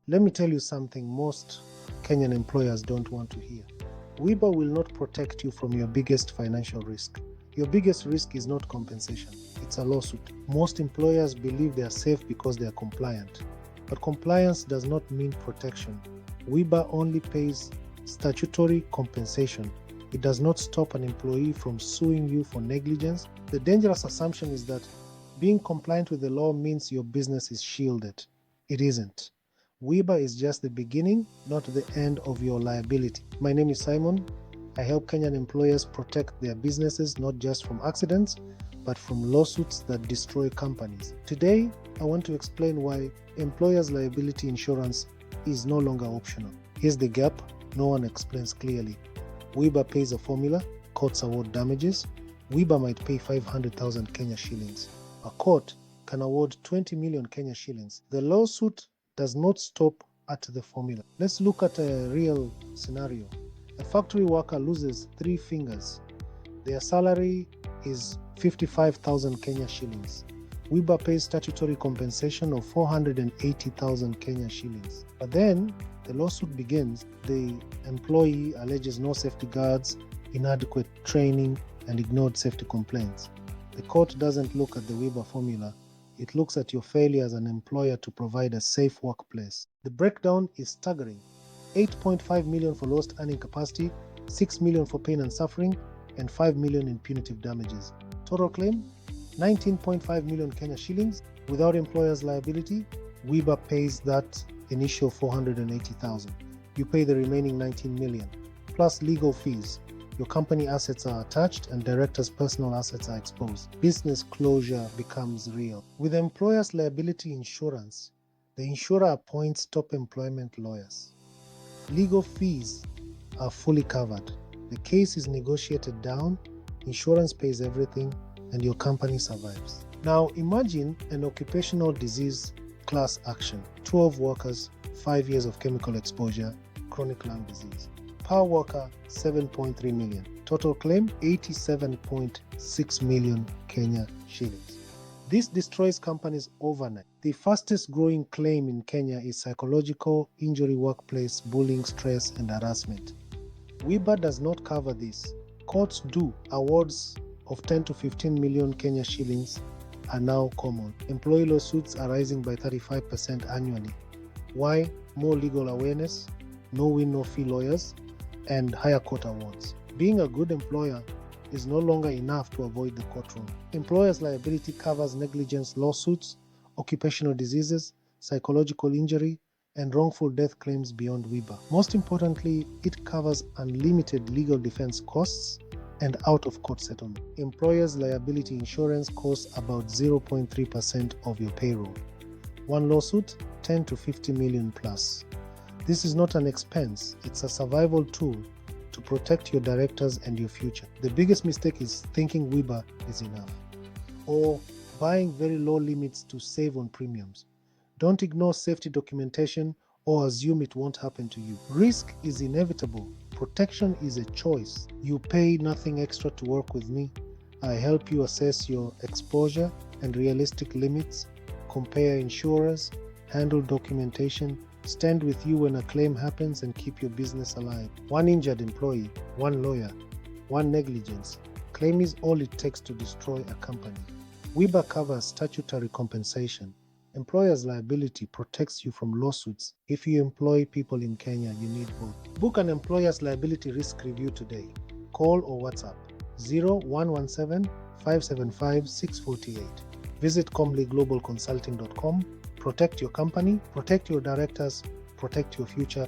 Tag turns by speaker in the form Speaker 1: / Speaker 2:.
Speaker 1: Let me tell you something most Kenyan employers don't want to hear. WIBA will not protect you from your biggest financial risk. Your biggest risk is not compensation, it's a lawsuit. Most employers believe they are safe because they are compliant. But compliance does not mean protection. WIBA only pays statutory compensation. It does not stop an employee from suing you for negligence. The dangerous assumption is that being compliant with the law means your business is shielded. It isn't. WIBA is just the beginning, not the end of your liability. My name is Simon. I help Kenyan employers protect their businesses not just from accidents, but from lawsuits that destroy companies. Today, I want to explain why employers' liability insurance is no longer optional. Here's the gap no one explains clearly. WIBA pays a formula, courts award damages. WIBA might pay 500,000 Kenya shillings. A court can award 20 million Kenya shillings. The lawsuit does not stop at the formula. Let's look at a real scenario. A factory worker loses 3 fingers. Their salary is 55,000 Kenya shillings. WIBA pays statutory compensation of 480,000 Kenya shillings. But then the lawsuit begins. The employee alleges no safety guards, inadequate training, and ignored safety complaints. The court doesn't look at the WIBA formula. It looks at your failure as an employer to provide a safe workplace. The breakdown is staggering. 8.5 million for lost earning capacity, 6 million for pain and suffering, and 5 million in punitive damages. Total claim, 19.5 million Kenya shillings. Without employer's liability, WIBA pays that initial 480,000. You pay the remaining 19 million, plus legal fees. Your company assets are attached and directors' personal assets are exposed. Business closure becomes real. With employer's liability insurance, the insurer appoints top employment lawyers. Legal fees are fully covered. The case is negotiated down, insurance pays everything, and your company survives. Now imagine an occupational disease class action. 12 workers, 5 years of chemical exposure, chronic lung disease. Per worker, 7.3 million. Total claim, 87.6 million Kenya shillings. This destroys companies overnight. The fastest growing claim in Kenya is psychological injury, workplace, bullying, stress, and harassment. WIBA does not cover this. Courts do. Awards of 10 to 15 million Kenya shillings are now common. Employee lawsuits are rising by 35% annually. Why? More legal awareness, no win, no fee lawyers, and higher court awards. Being a good employer is no longer enough to avoid the courtroom. Employer's liability covers negligence lawsuits, occupational diseases, psychological injury, and wrongful death claims beyond WIBA. Most importantly, it covers unlimited legal defense costs and out-of-court settlement. Employer's liability insurance costs about 0.3% of your payroll. One lawsuit, 10 to 50 million plus. This is not an expense, it's a survival tool to protect your directors and your future. The biggest mistake is thinking WIBA is enough, or buying very low limits to save on premiums. Don't ignore safety documentation or assume it won't happen to you. Risk is inevitable. Protection is a choice. You pay nothing extra to work with me. I help you assess your exposure and realistic limits, compare insurers, handle documentation, stand with you when a claim happens, and keep your business alive. One injured employee, one lawyer, one negligence. Claim is all it takes to destroy a company. WIBA covers statutory compensation. Employer's liability protects you from lawsuits. If you employ people in Kenya, you need both. Book an employer's liability risk review today. Call or WhatsApp 0117 575 648. Visit comlyglobalconsulting.com. Protect your company, protect your directors, protect your future.